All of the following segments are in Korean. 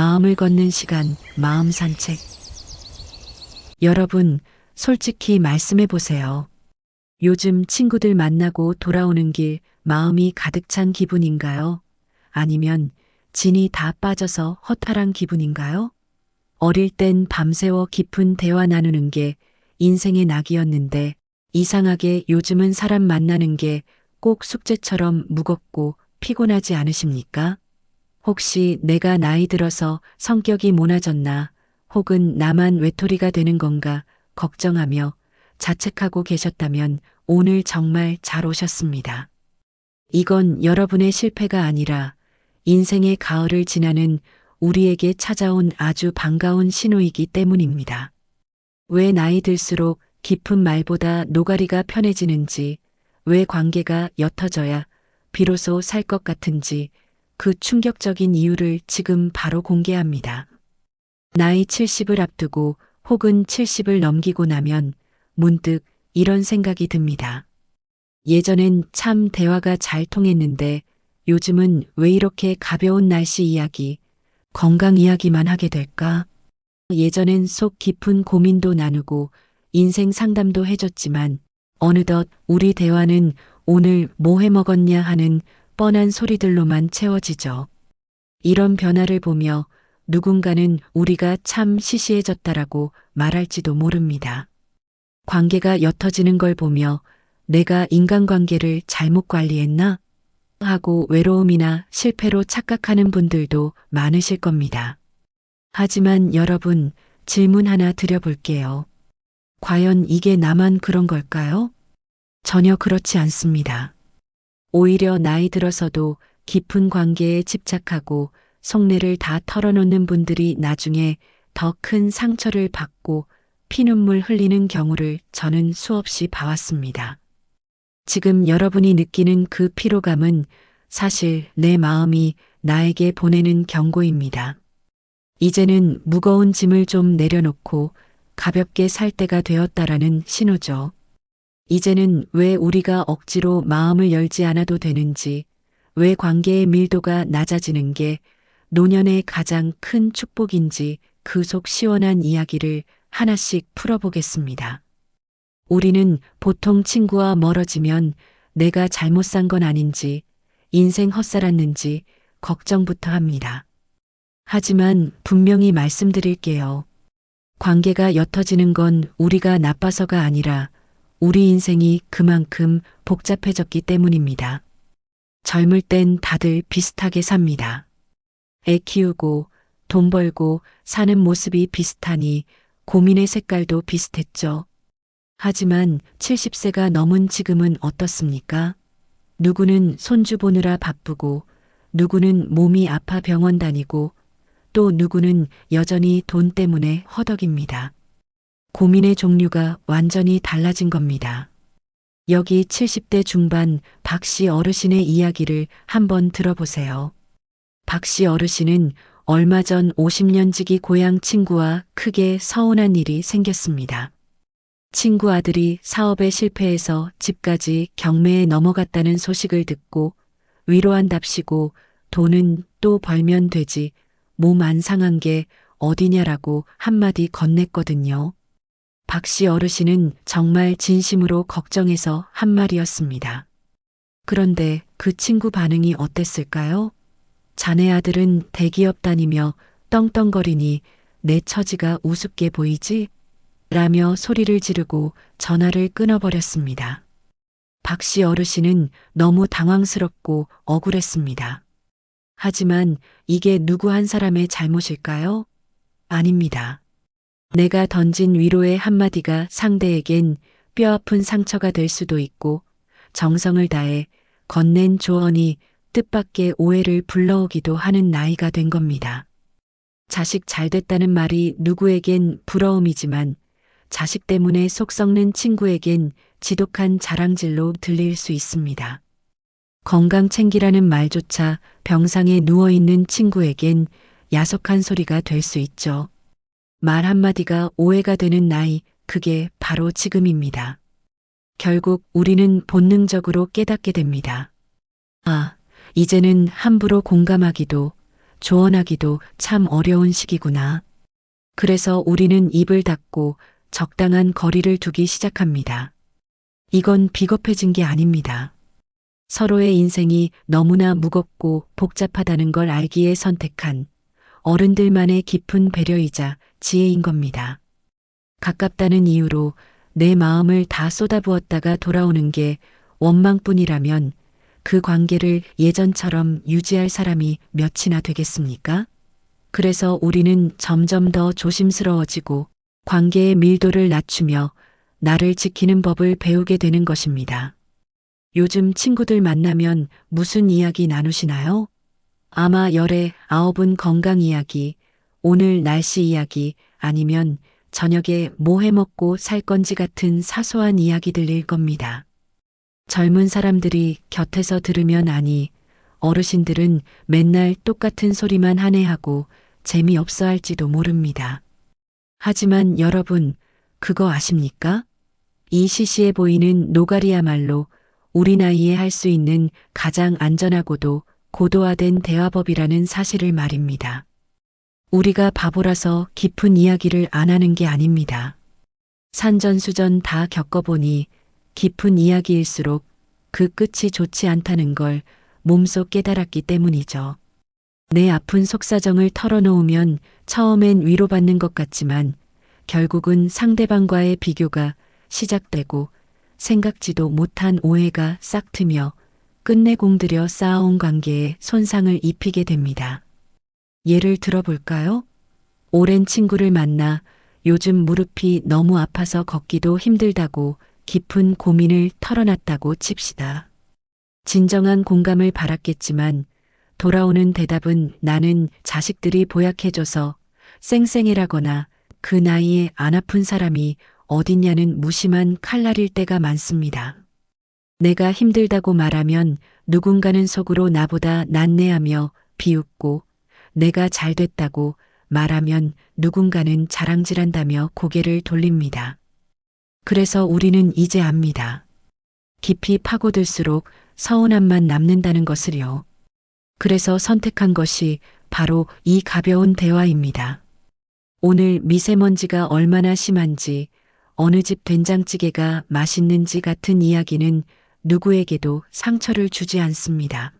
마음을 걷는 시간, 마음 산책. 여러분, 솔직히 말씀해 보세요. 요즘 친구들 만나고 돌아오는 길 마음이 가득 찬 기분인가요? 아니면 진이 다 빠져서 허탈한 기분인가요? 어릴 땐 밤새워 깊은 대화 나누는 게 인생의 낙이었는데 이상하게 요즘은 사람 만나는 게 꼭 숙제처럼 무겁고 피곤하지 않으십니까? 혹시 내가 나이 들어서 성격이 모나졌나 혹은 나만 외톨이가 되는 건가 걱정하며 자책하고 계셨다면 오늘 정말 잘 오셨습니다. 이건 여러분의 실패가 아니라 인생의 가을을 지나는 우리에게 찾아온 아주 반가운 신호이기 때문입니다. 왜 나이 들수록 깊은 말보다 노가리가 편해지는지, 왜 관계가 옅어져야 비로소 살 것 같은지 그 충격적인 이유를 지금 바로 공개합니다. 나이 70을 앞두고 혹은 70을 넘기고 나면 문득 이런 생각이 듭니다. 예전엔 참 대화가 잘 통했는데 요즘은 왜 이렇게 가벼운 날씨 이야기, 건강 이야기만 하게 될까? 예전엔 속 깊은 고민도 나누고 인생 상담도 해줬지만 어느덧 우리 대화는 오늘 뭐 해 먹었냐 하는 뻔한 소리들로만 채워지죠. 이런 변화를 보며 누군가는 우리가 참 시시해졌다라고 말할지도 모릅니다. 관계가 옅어지는 걸 보며 내가 인간관계를 잘못 관리했나? 하고 외로움이나 실패로 착각하는 분들도 많으실 겁니다. 하지만 여러분, 질문 하나 드려볼게요. 과연 이게 나만 그런 걸까요? 전혀 그렇지 않습니다. 오히려 나이 들어서도 깊은 관계에 집착하고 속내를 다 털어놓는 분들이 나중에 더 큰 상처를 받고 피눈물 흘리는 경우를 저는 수없이 봐왔습니다. 지금 여러분이 느끼는 그 피로감은 사실 내 마음이 나에게 보내는 경고입니다. 이제는 무거운 짐을 좀 내려놓고 가볍게 살 때가 되었다라는 신호죠. 이제는 왜 우리가 억지로 마음을 열지 않아도 되는지, 왜 관계의 밀도가 낮아지는 게 노년의 가장 큰 축복인지 그 속 시원한 이야기를 하나씩 풀어보겠습니다. 우리는 보통 친구와 멀어지면 내가 잘못 산 건 아닌지, 인생 헛살았는지 걱정부터 합니다. 하지만 분명히 말씀드릴게요. 관계가 옅어지는 건 우리가 나빠서가 아니라 우리 인생이 그만큼 복잡해졌기 때문입니다. 젊을 땐 다들 비슷하게 삽니다. 애 키우고 돈 벌고 사는 모습이 비슷하니 고민의 색깔도 비슷했죠. 하지만 70세가 넘은 지금은 어떻습니까? 누구는 손주 보느라 바쁘고, 누구는 몸이 아파 병원 다니고, 또 누구는 여전히 돈 때문에 허덕입니다. 고민의 종류가 완전히 달라진 겁니다. 여기 70대 중반 박씨 어르신의 이야기를 한번 들어보세요. 박씨 어르신은 얼마 전 50년 지기 고향 친구와 크게 서운한 일이 생겼습니다. 친구 아들이 사업에 실패해서 집까지 경매에 넘어갔다는 소식을 듣고 위로한답시고 돈은 또 벌면 되지 몸 안 상한 게 어디냐라고 한마디 건넸거든요. 박씨 어르신은 정말 진심으로 걱정해서 한 말이었습니다. 그런데 그 친구 반응이 어땠을까요? 자네 아들은 대기업 다니며 떵떵거리니 내 처지가 우습게 보이지? 라며 소리를 지르고 전화를 끊어버렸습니다. 박씨 어르신은 너무 당황스럽고 억울했습니다. 하지만 이게 누구 한 사람의 잘못일까요? 아닙니다. 내가 던진 위로의 한마디가 상대에겐 뼈아픈 상처가 될 수도 있고 정성을 다해 건넨 조언이 뜻밖의 오해를 불러오기도 하는 나이가 된 겁니다. 자식 잘 됐다는 말이 누구에겐 부러움이지만 자식 때문에 속 썩는 친구에겐 지독한 자랑질로 들릴 수 있습니다. 건강 챙기라는 말조차 병상에 누워있는 친구에겐 야속한 소리가 될 수 있죠. 말 한마디가 오해가 되는 나이, 그게 바로 지금입니다. 결국 우리는 본능적으로 깨닫게 됩니다. 아, 이제는 함부로 공감하기도, 조언하기도 참 어려운 시기구나. 그래서 우리는 입을 닫고 적당한 거리를 두기 시작합니다. 이건 비겁해진 게 아닙니다. 서로의 인생이 너무나 무겁고 복잡하다는 걸 알기에 선택한 어른들만의 깊은 배려이자 지혜인 겁니다. 가깝다는 이유로 내 마음을 다 쏟아부었다가 돌아오는 게 원망뿐이라면 그 관계를 예전처럼 유지할 사람이 몇이나 되겠습니까? 그래서 우리는 점점 더 조심스러워지고 관계의 밀도를 낮추며 나를 지키는 법을 배우게 되는 것입니다. 요즘 친구들 만나면 무슨 이야기 나누시나요? 아마 열에 9은 건강 이야기, 오늘 날씨 이야기, 아니면 저녁에 뭐 해먹고 살 건지 같은 사소한 이야기들일 겁니다. 젊은 사람들이 곁에서 들으면 아니, 어르신들은 맨날 똑같은 소리만 한해하고 재미없어 할지도 모릅니다. 하지만 여러분, 그거 아십니까? 이 시시해 보이는 노가리야말로 우리 나이에 할 수 있는 가장 안전하고도 고도화된 대화법이라는 사실을 말입니다. 우리가 바보라서 깊은 이야기를 안 하는 게 아닙니다. 산전수전 다 겪어보니 깊은 이야기일수록 그 끝이 좋지 않다는 걸 몸소 깨달았기 때문이죠. 내 아픈 속사정을 털어놓으면 처음엔 위로받는 것 같지만 결국은 상대방과의 비교가 시작되고 생각지도 못한 오해가 싹트며 끝내 공들여 쌓아온 관계에 손상을 입히게 됩니다. 예를 들어볼까요? 오랜 친구를 만나 요즘 무릎이 너무 아파서 걷기도 힘들다고 깊은 고민을 털어놨다고 칩시다. 진정한 공감을 바랐겠지만 돌아오는 대답은 나는 자식들이 보약해줘서 쌩쌩이라거나 그 나이에 안 아픈 사람이 어딨냐는 무심한 칼날일 때가 많습니다. 내가 힘들다고 말하면 누군가는 속으로 나보다 낫네하며 비웃고 내가 잘 됐다고 말하면 누군가는 자랑질한다며 고개를 돌립니다. 그래서 우리는 이제 압니다. 깊이 파고들수록 서운함만 남는다는 것을요. 그래서 선택한 것이 바로 이 가벼운 대화입니다. 오늘 미세먼지가 얼마나 심한지, 어느 집 된장찌개가 맛있는지 같은 이야기는 누구에게도 상처를 주지 않습니다.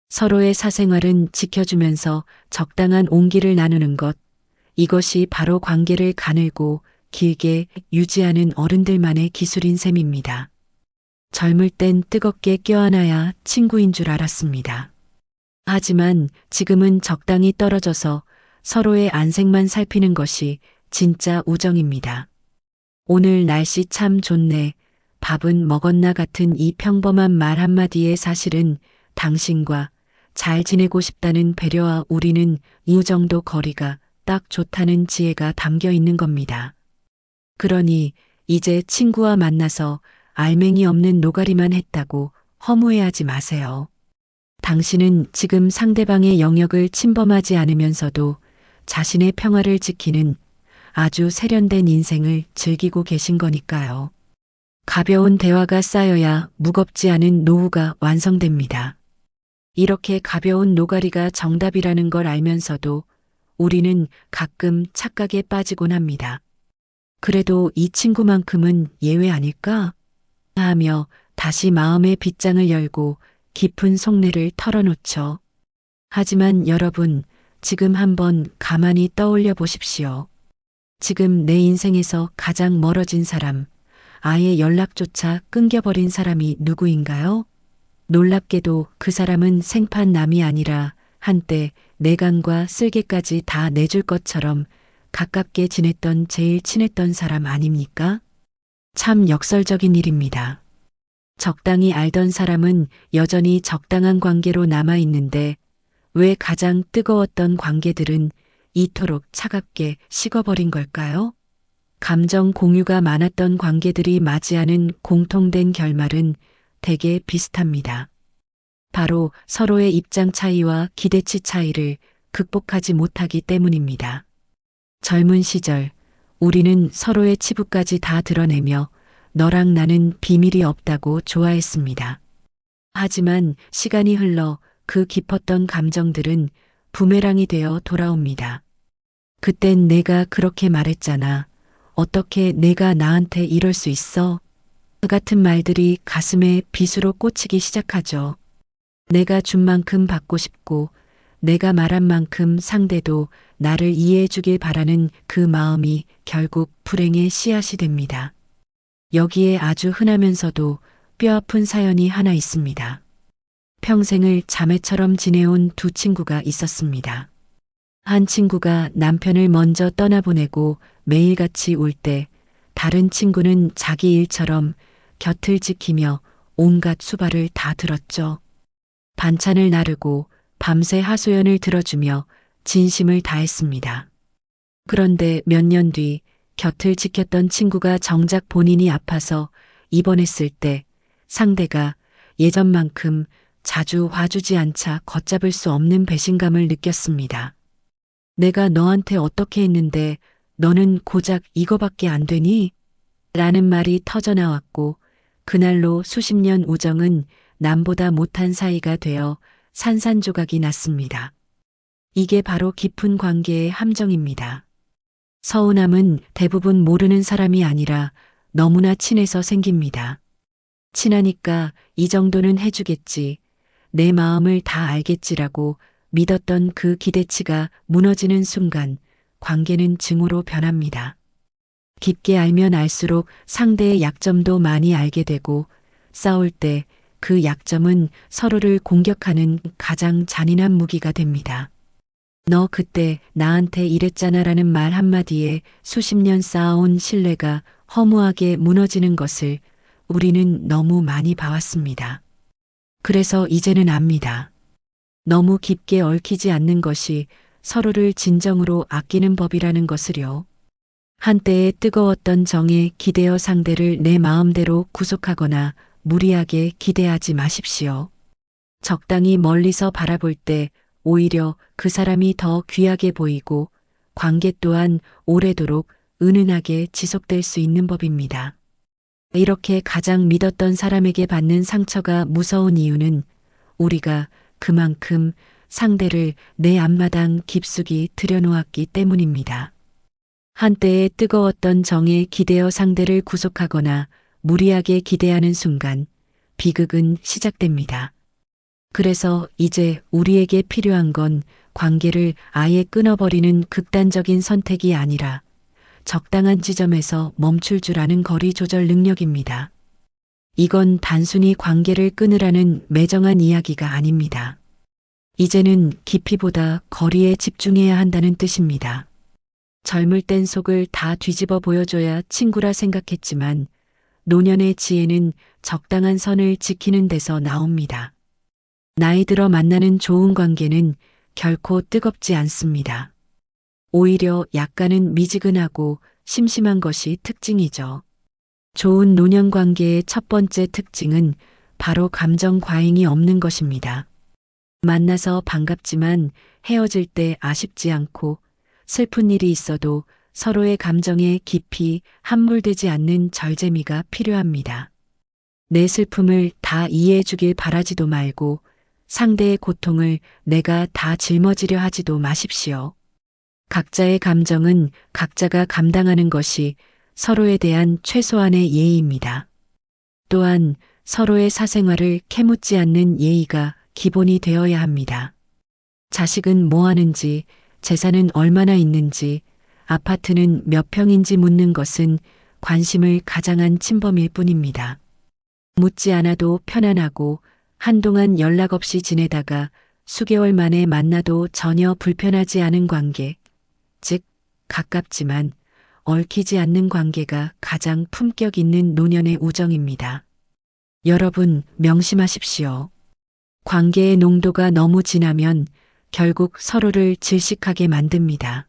서로의 사생활은 지켜주면서 적당한 온기를 나누는 것, 이것이 바로 관계를 가늘고 길게 유지하는 어른들만의 기술인 셈입니다. 젊을 땐 뜨겁게 껴안아야 친구인 줄 알았습니다. 하지만 지금은 적당히 떨어져서 서로의 안색만 살피는 것이 진짜 우정입니다. 오늘 날씨 참 좋네. 밥은 먹었나 같은 이 평범한 말 한마디에 사실은 당신과 잘 지내고 싶다는 배려와 우리는 이 정도 거리가 딱 좋다는 지혜가 담겨 있는 겁니다. 그러니 이제 친구와 만나서 알맹이 없는 노가리만 했다고 허무해하지 마세요. 당신은 지금 상대방의 영역을 침범하지 않으면서도 자신의 평화를 지키는 아주 세련된 인생을 즐기고 계신 거니까요. 가벼운 대화가 쌓여야 무겁지 않은 노후가 완성됩니다. 이렇게 가벼운 노가리가 정답이라는 걸 알면서도 우리는 가끔 착각에 빠지곤 합니다. 그래도 이 친구만큼은 예외 아닐까? 하며 다시 마음의 빗장을 열고 깊은 속내를 털어놓죠. 하지만 여러분, 지금 한번 가만히 떠올려 보십시오. 지금 내 인생에서 가장 멀어진 사람, 아예 연락조차 끊겨버린 사람이 누구인가요? 놀랍게도 그 사람은 생판남이 아니라 한때 내간과 쓸개까지 다 내줄 것처럼 가깝게 지냈던 제일 친했던 사람 아닙니까? 참 역설적인 일입니다. 적당히 알던 사람은 여전히 적당한 관계로 남아있는데 왜 가장 뜨거웠던 관계들은 이토록 차갑게 식어버린 걸까요? 감정 공유가 많았던 관계들이 맞이하는 공통된 결말은 대개 비슷합니다. 바로 서로의 입장 차이와 기대치 차이를 극복하지 못하기 때문입니다. 젊은 시절 우리는 서로의 치부까지 다 드러내며 너랑 나는 비밀이 없다고 좋아했습니다. 하지만 시간이 흘러 그 깊었던 감정들은 부메랑이 되어 돌아옵니다. 그땐 내가 그렇게 말했잖아. 어떻게 내가 나한테 이럴 수 있어? 그 같은 말들이 가슴에 빗으로 꽂히기 시작하죠. 내가 준 만큼 받고 싶고 내가 말한 만큼 상대도 나를 이해해 주길 바라는 그 마음이 결국 불행의 씨앗이 됩니다. 여기에 아주 흔하면서도 뼈아픈 사연이 하나 있습니다. 평생을 자매처럼 지내온 두 친구가 있었습니다. 한 친구가 남편을 먼저 떠나보내고 매일같이 울 때 다른 친구는 자기 일처럼 곁을 지키며 온갖 수발을 다 들었죠. 반찬을 나르고 밤새 하소연을 들어주며 진심을 다했습니다. 그런데 몇 년 뒤 곁을 지켰던 친구가 정작 본인이 아파서 입원했을 때 상대가 예전만큼 자주 와주지 않자 걷잡을 수 없는 배신감을 느꼈습니다. 내가 너한테 어떻게 했는데 너는 고작 이거밖에 안 되니? 라는 말이 터져나왔고 그날로 수십 년 우정은 남보다 못한 사이가 되어 산산조각이 났습니다. 이게 바로 깊은 관계의 함정입니다. 서운함은 대부분 모르는 사람이 아니라 너무나 친해서 생깁니다. 친하니까 이 정도는 해주겠지. 내 마음을 다 알겠지라고 믿었던 그 기대치가 무너지는 순간 관계는 증오로 변합니다. 깊게 알면 알수록 상대의 약점도 많이 알게 되고 싸울 때 그 약점은 서로를 공격하는 가장 잔인한 무기가 됩니다. 너 그때 나한테 이랬잖아라는 말 한마디에 수십 년 쌓아온 신뢰가 허무하게 무너지는 것을 우리는 너무 많이 봐왔습니다. 그래서 이제는 압니다. 너무 깊게 얽히지 않는 것이 서로를 진정으로 아끼는 법이라는 것을요. 한때의 뜨거웠던 정에 기대어 상대를 내 마음대로 구속하거나 무리하게 기대하지 마십시오. 적당히 멀리서 바라볼 때 오히려 그 사람이 더 귀하게 보이고 관계 또한 오래도록 은은하게 지속될 수 있는 법입니다. 이렇게 가장 믿었던 사람에게 받는 상처가 무서운 이유는 우리가 그만큼 상대를 내 앞마당 깊숙이 들여놓았기 때문입니다. 한때의 뜨거웠던 정에 기대어 상대를 구속하거나 무리하게 기대하는 순간 비극은 시작됩니다. 그래서 이제 우리에게 필요한 건 관계를 아예 끊어버리는 극단적인 선택이 아니라 적당한 지점에서 멈출 줄 아는 거리 조절 능력입니다. 이건 단순히 관계를 끊으라는 매정한 이야기가 아닙니다. 이제는 깊이보다 거리에 집중해야 한다는 뜻입니다. 젊을 땐 속을 다 뒤집어 보여줘야 친구라 생각했지만 노년의 지혜는 적당한 선을 지키는 데서 나옵니다. 나이 들어 만나는 좋은 관계는 결코 뜨겁지 않습니다. 오히려 약간은 미지근하고 심심한 것이 특징이죠. 좋은 노년 관계의 첫 번째 특징은 바로 감정 과잉이 없는 것입니다. 만나서 반갑지만 헤어질 때 아쉽지 않고 슬픈 일이 있어도 서로의 감정에 깊이 함몰되지 않는 절제미가 필요합니다. 내 슬픔을 다 이해해 주길 바라지도 말고 상대의 고통을 내가 다 짊어지려 하지도 마십시오. 각자의 감정은 각자가 감당하는 것이 서로에 대한 최소한의 예의입니다. 또한 서로의 사생활을 캐묻지 않는 예의가 기본이 되어야 합니다. 자식은 뭐 하는지, 재산은 얼마나 있는지, 아파트는 몇 평인지 묻는 것은 관심을 가장한 침범일 뿐입니다. 묻지 않아도 편안하고 한동안 연락 없이 지내다가 수개월 만에 만나도 전혀 불편하지 않은 관계, 즉 가깝지만 얽히지 않는 관계가 가장 품격 있는 노년의 우정입니다. 여러분 명심하십시오. 관계의 농도가 너무 진하면 결국 서로를 질식하게 만듭니다.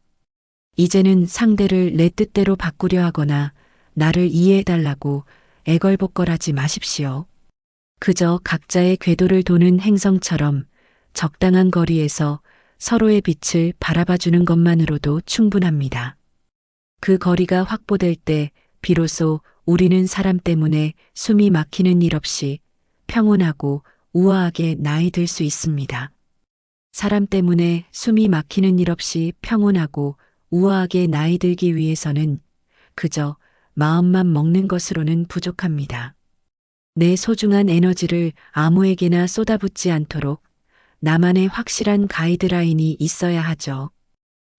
이제는 상대를 내 뜻대로 바꾸려 하거나 나를 이해해달라고 애걸복걸하지 마십시오. 그저 각자의 궤도를 도는 행성처럼 적당한 거리에서 서로의 빛을 바라봐주는 것만으로도 충분합니다. 그 거리가 확보될 때 비로소 우리는 사람 때문에 숨이 막히는 일 없이 평온하고 우아하게 나이 들 수 있습니다. 사람 때문에 숨이 막히는 일 없이 평온하고 우아하게 나이 들기 위해서는 그저 마음만 먹는 것으로는 부족합니다. 내 소중한 에너지를 아무에게나 쏟아붓지 않도록 나만의 확실한 가이드라인이 있어야 하죠.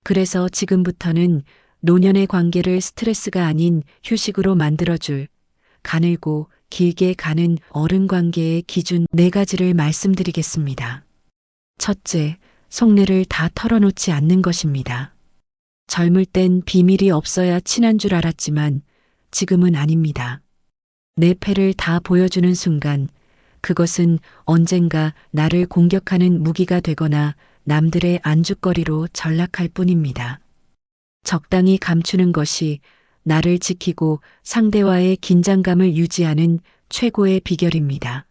그래서 지금부터는 노년의 관계를 스트레스가 아닌 휴식으로 만들어줄 가늘고 길게 가는 어른 관계의 기준 4가지를 말씀드리겠습니다. 첫째, 속내를 다 털어놓지 않는 것입니다. 젊을 땐 비밀이 없어야 친한 줄 알았지만 지금은 아닙니다. 내 패를 다 보여주는 순간 그것은 언젠가 나를 공격하는 무기가 되거나 남들의 안주거리로 전락할 뿐입니다. 적당히 감추는 것이 나를 지키고 상대와의 긴장감을 유지하는 최고의 비결입니다.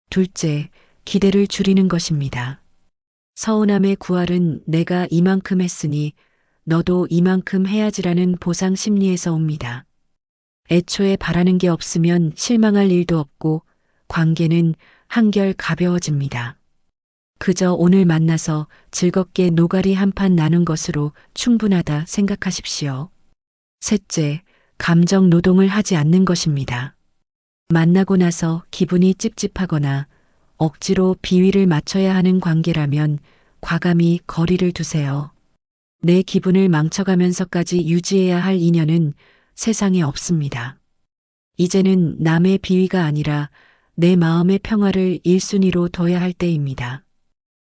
둘째, 기대를 줄이는 것입니다. 서운함의 구할은 내가 이만큼 했으니 너도 이만큼 해야지라는 보상 심리에서 옵니다. 애초에 바라는 게 없으면 실망할 일도 없고 관계는 한결 가벼워집니다. 그저 오늘 만나서 즐겁게 노가리 한 판 나눈 것으로 충분하다 생각하십시오. 셋째, 감정 노동을 하지 않는 것입니다. 만나고 나서 기분이 찝찝하거나 억지로 비위를 맞춰야 하는 관계라면 과감히 거리를 두세요. 내 기분을 망쳐가면서까지 유지해야 할 인연은 세상에 없습니다. 이제는 남의 비위가 아니라 내 마음의 평화를 1순위로 둬야 할 때입니다.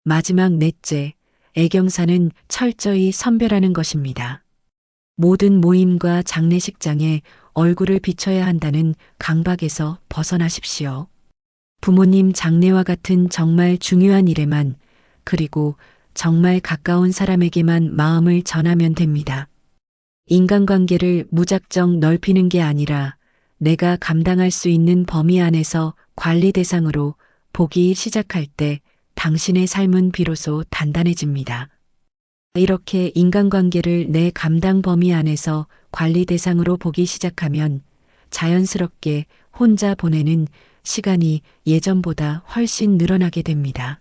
마지막 넷째, 애경사는 철저히 선별하는 것입니다. 모든 모임과 장례식장에 얼굴을 비춰야 한다는 강박에서 벗어나십시오. 부모님 장례와 같은 정말 중요한 일에만, 그리고 정말 가까운 사람에게만 마음을 전하면 됩니다. 인간관계를 무작정 넓히는 게 아니라 내가 감당할 수 있는 범위 안에서 관리 대상으로 보기 시작할 때 당신의 삶은 비로소 단단해집니다. 이렇게 인간관계를 내 감당 범위 안에서 관리 대상으로 보기 시작하면 자연스럽게 혼자 보내는 시간이 예전보다 훨씬 늘어나게 됩니다.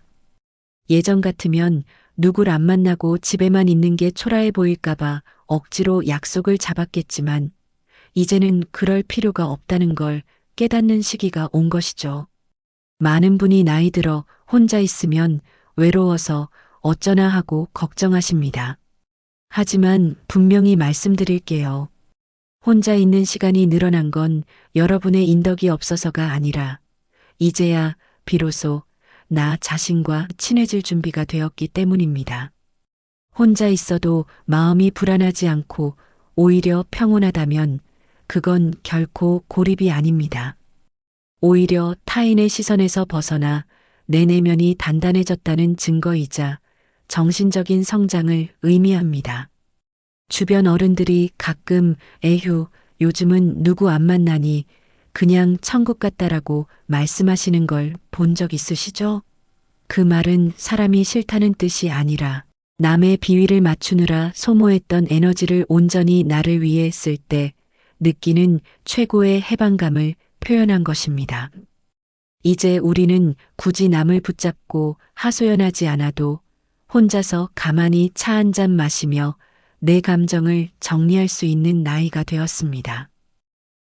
예전 같으면 누굴 안 만나고 집에만 있는 게 초라해 보일까봐 억지로 약속을 잡았겠지만 이제는 그럴 필요가 없다는 걸 깨닫는 시기가 온 것이죠. 많은 분이 나이 들어 혼자 있으면 외로워서 어쩌나 하고 걱정하십니다. 하지만 분명히 말씀드릴게요. 혼자 있는 시간이 늘어난 건 여러분의 인덕이 없어서가 아니라 이제야 비로소 나 자신과 친해질 준비가 되었기 때문입니다. 혼자 있어도 마음이 불안하지 않고 오히려 평온하다면 그건 결코 고립이 아닙니다. 오히려 타인의 시선에서 벗어나 내 내면이 단단해졌다는 증거이자 정신적인 성장을 의미합니다. 주변 어른들이 가끔 에휴, 요즘은 누구 안 만나니 그냥 천국 같다라고 말씀하시는 걸 본 적 있으시죠? 그 말은 사람이 싫다는 뜻이 아니라 남의 비위를 맞추느라 소모했던 에너지를 온전히 나를 위해 쓸 때 느끼는 최고의 해방감을 표현한 것입니다. 이제 우리는 굳이 남을 붙잡고 하소연하지 않아도 혼자서 가만히 차 한 잔 마시며 내 감정을 정리할 수 있는 나이가 되었습니다.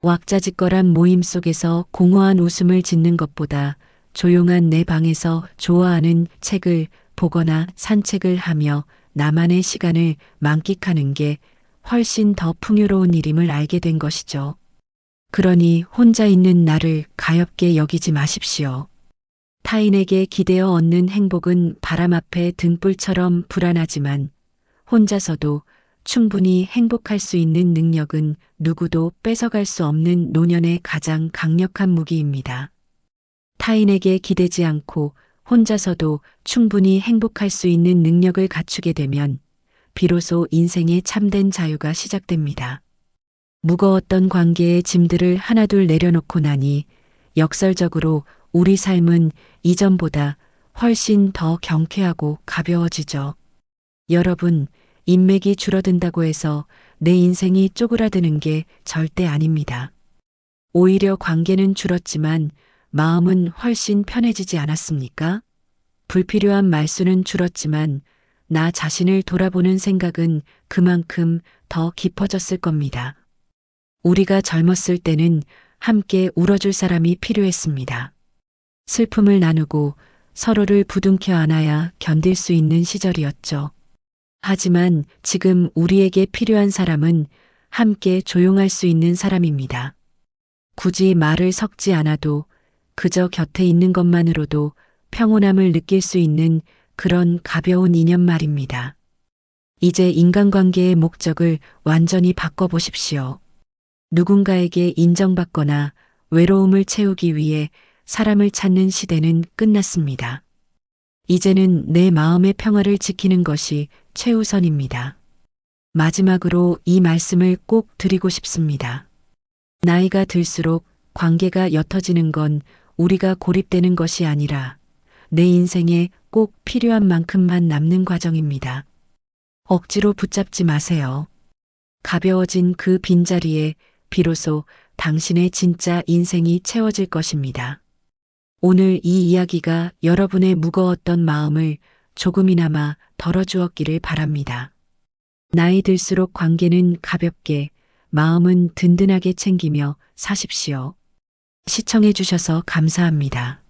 왁자지껄한 모임 속에서 공허한 웃음을 짓는 것보다 조용한 내 방에서 좋아하는 책을 보거나 산책을 하며 나만의 시간을 만끽하는 게 훨씬 더 풍요로운 일임을 알게 된 것이죠. 그러니 혼자 있는 나를 가엾게 여기지 마십시오. 타인에게 기대어 얻는 행복은 바람 앞에 등불처럼 불안하지만 혼자서도 충분히 행복할 수 있는 능력은 누구도 뺏어갈 수 없는 노년의 가장 강력한 무기입니다. 타인에게 기대지 않고 혼자서도 충분히 행복할 수 있는 능력을 갖추게 되면 비로소 인생의 참된 자유가 시작됩니다. 무거웠던 관계의 짐들을 하나둘 내려놓고 나니 역설적으로 우리 삶은 이전보다 훨씬 더 경쾌하고 가벼워지죠. 여러분, 인맥이 줄어든다고 해서 내 인생이 쪼그라드는 게 절대 아닙니다. 오히려 관계는 줄었지만 마음은 훨씬 편해지지 않았습니까? 불필요한 말수는 줄었지만 나 자신을 돌아보는 생각은 그만큼 더 깊어졌을 겁니다. 우리가 젊었을 때는 함께 울어줄 사람이 필요했습니다. 슬픔을 나누고 서로를 부둥켜 안아야 견딜 수 있는 시절이었죠. 하지만 지금 우리에게 필요한 사람은 함께 조용할 수 있는 사람입니다. 굳이 말을 섞지 않아도 그저 곁에 있는 것만으로도 평온함을 느낄 수 있는 그런 가벼운 인연 말입니다. 이제 인간관계의 목적을 완전히 바꿔보십시오. 누군가에게 인정받거나 외로움을 채우기 위해 사람을 찾는 시대는 끝났습니다. 이제는 내 마음의 평화를 지키는 것이 최우선입니다. 마지막으로 이 말씀을 꼭 드리고 싶습니다. 나이가 들수록 관계가 옅어지는 건 우리가 고립되는 것이 아니라 내 인생에 꼭 필요한 만큼만 남는 과정입니다. 억지로 붙잡지 마세요. 가벼워진 그 빈자리에 비로소 당신의 진짜 인생이 채워질 것입니다. 오늘 이 이야기가 여러분의 무거웠던 마음을 조금이나마 덜어주었기를 바랍니다. 나이 들수록 관계는 가볍게, 마음은 든든하게 챙기며 사십시오. 시청해 주셔서 감사합니다.